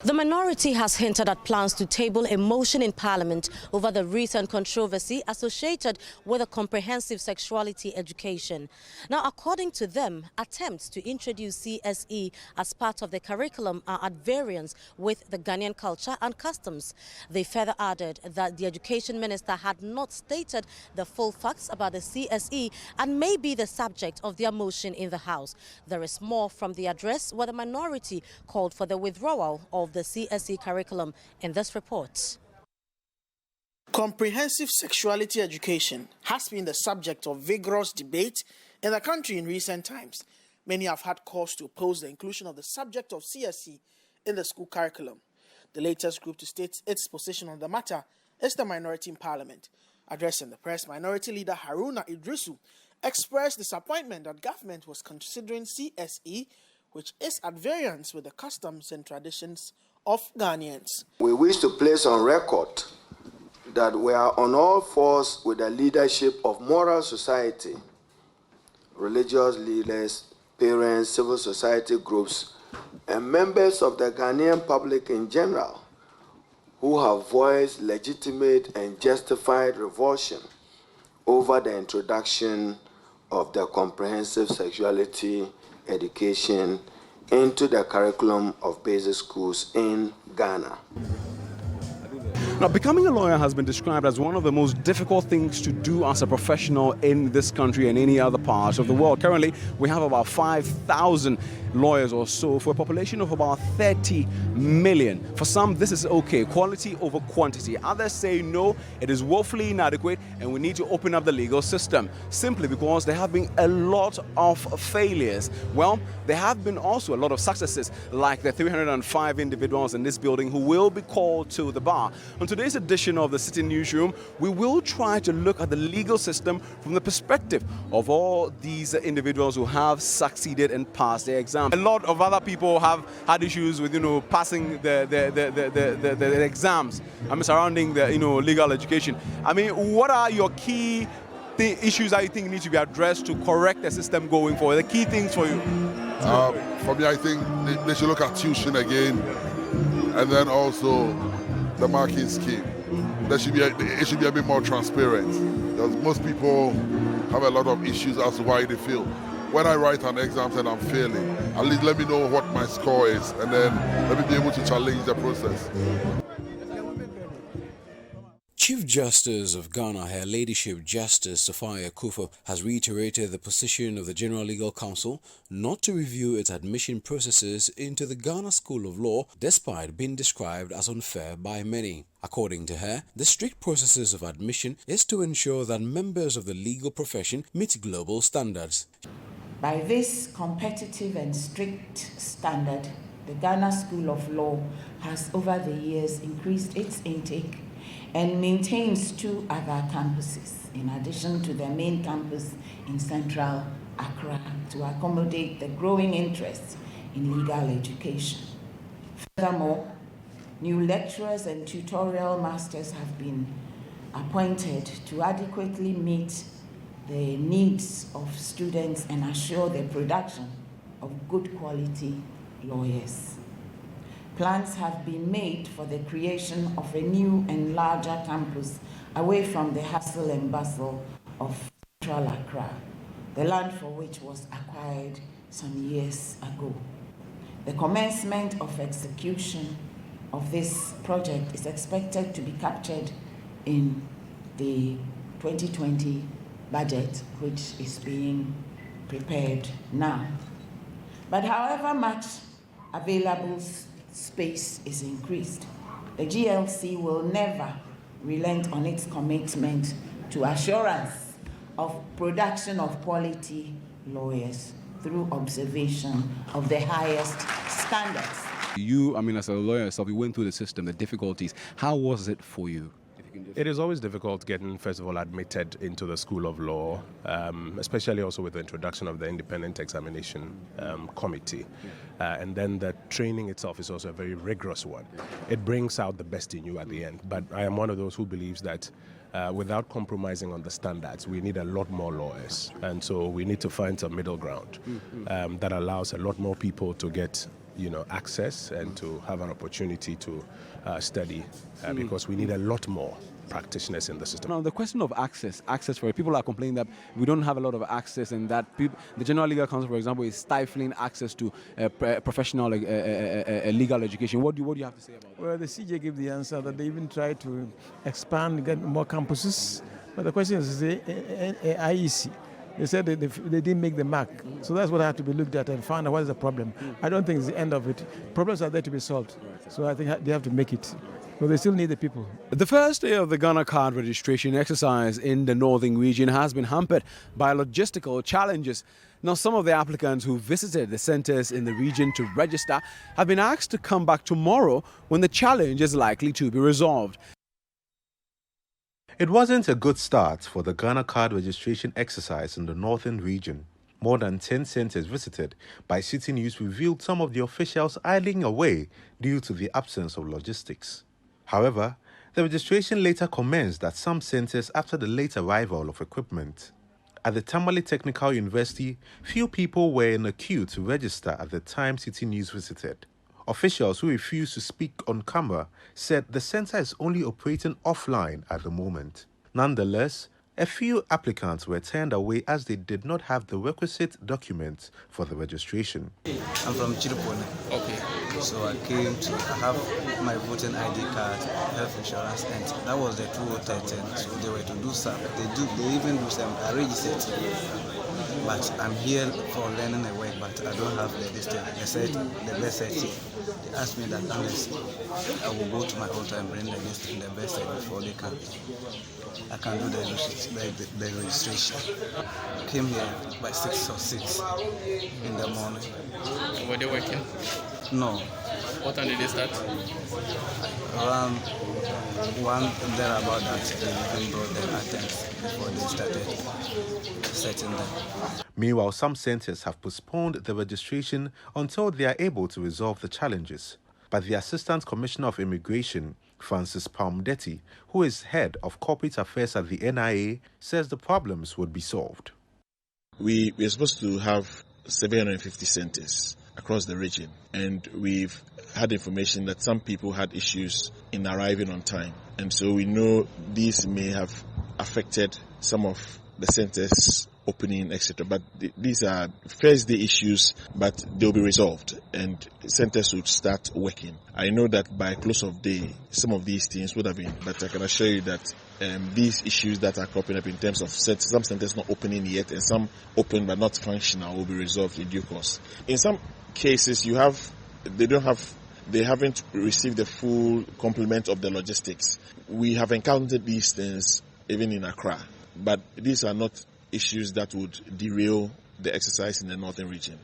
The minority has hinted at plans to table a motion in Parliament over the recent controversy associated with a comprehensive sexuality education. Now, according to them, attempts to introduce CSE as part of the curriculum are at variance with the Ghanaian culture and customs. They further added that the Education Minister had not stated the full facts about the CSE and may be the subject of their motion in the House. There is more from the address where the minority called for the withdrawal of the CSE curriculum in this report. Comprehensive sexuality education has been the subject of vigorous debate in the country in recent times. Many have had cause to oppose the inclusion of the subject of CSE in the school curriculum. The latest group to state its position on the matter is the minority in Parliament. Addressing the press, Minority Leader Haruna Idrisu expressed disappointment that government was considering CSE, which is at variance with the customs and traditions of Ghanaians. We wish to place on record that we are on all fours with the leadership of moral society, religious leaders, parents, civil society groups, and members of the Ghanaian public in general who have voiced legitimate and justified revulsion over the introduction of the comprehensive sexuality education into the curriculum of basic schools in Ghana. Now, becoming a lawyer has been described as one of the most difficult things to do as a professional in this country and any other part of the world. Currently, we have about 5,000 lawyers or so for a population of about 30 million. For some, this is okay, quality over quantity. Others say no, it is woefully inadequate and we need to open up the legal system, simply because there have been a lot of failures. Well, there have been also a lot of successes, like the 305 individuals in this building who will be called to the bar. On today's edition of the Citi Newsroom, we will try to look at the legal system from the perspective of all these individuals who have succeeded and passed their exam. A lot of other people have had issues with, passing the exams surrounding the, legal education. I mean, what are your key issues that you think need to be addressed to correct the system going forward? The key things for you? For me, I think they should look at tuition again, and then also the marking scheme. It should be a bit more transparent, because most people have a lot of issues as to why they fail. When I write an exam and I'm failing, at least let me know what my score is, and then let me be able to challenge the process. Chief Justice of Ghana, Her Ladyship Justice Sophia Kufuor, has reiterated the position of the General Legal Council not to review its admission processes into the Ghana School of Law, despite being described as unfair by many. According to her, the strict processes of admission is to ensure that members of the legal profession meet global standards. By this competitive and strict standard, the Ghana School of Law has over the years increased its intake and maintains 2 other campuses, in addition to their main campus in central Accra, to accommodate the growing interest in legal education. Furthermore, new lecturers and tutorial masters have been appointed to adequately meet the needs of students and assure the production of good quality lawyers. Plans have been made for the creation of a new and larger campus away from the hustle and bustle of central Accra, the land for which was acquired some years ago. The commencement of execution of this project is expected to be captured in the 2020 budget, which is being prepared now. But however much available space is increased, the GLC will never relent on its commitment to assurance of production of quality lawyers through observation of the highest standards. You, as a lawyer yourself, you went through the system, the difficulties. How was it for you? It is always difficult getting, first of all, admitted into the School of Law, especially also with the introduction of the Independent Examination Committee. And then the training itself is also a very rigorous one. It brings out the best in you at the end. But I am one of those who believes that without compromising on the standards, we need a lot more lawyers. And so we need to find some middle ground that allows a lot more people to get access and to have an opportunity to study because we need a lot more practitioners in the system. Now, the question of access for people are complaining that we don't have a lot of access and that the General Legal Council, for example, is stifling access to professional legal education. What do you have to say about that? Well, the CJ gave the answer that they even tried to expand, get more campuses. But the question is the IEC. They said they didn't make the mark. So that's what had to be looked at and find out what is the problem. I don't think it's the end of it. Problems are there to be solved. So I think they have to make it. But they still need the people. The first day of the Ghana card registration exercise in the northern region has been hampered by logistical challenges. Now, some of the applicants who visited the centers in the region to register have been asked to come back tomorrow when the challenge is likely to be resolved. It wasn't a good start for the Ghana card registration exercise in the northern region. More than 10 centers visited by Citi News revealed some of the officials idling away due to the absence of logistics. However, the registration later commenced at some centers after the late arrival of equipment. At the Tamale Technical University, few people were in a queue to register at the time Citi News visited. Officials who refused to speak on camera said the center is only operating offline at the moment. Nonetheless, a few applicants were turned away as they did not have the requisite documents for the registration. I'm from Chirupone. Okay. So I came to have my voting ID card, health insurance, and that was the 2013. So they were to do some. They even do some. I registered. But I'm here for learning a work, but I don't have the distance. They said the best search. They asked me that unless I will go to my hotel and bring the list in the best search before they can. I can do the registration. I came here by 6 or 6 in the morning. Were they working? No. What time did they start? Around 1 there about that. They even brought their items before they started setting them. Meanwhile, some centers have postponed the registration until they are able to resolve the challenges. But the Assistant Commissioner of Immigration, Francis Palmdetti, who is head of corporate affairs at the NIA, says the problems would be solved. We're supposed to have 750 centers across the region, and we've had information that some people had issues in arriving on time. And so we know these may have affected some of the centers opening, etc. But these are first day issues, but they'll be resolved and centers would start working. I know that by close of day, some of these things would have been, but I can assure you that these issues that are cropping up in terms of some centers not opening yet and some open but not functional will be resolved in due course. In some cases, they haven't received the full complement of the logistics. We have encountered these things even in Accra, but these are not issues that would derail the exercise in the northern region.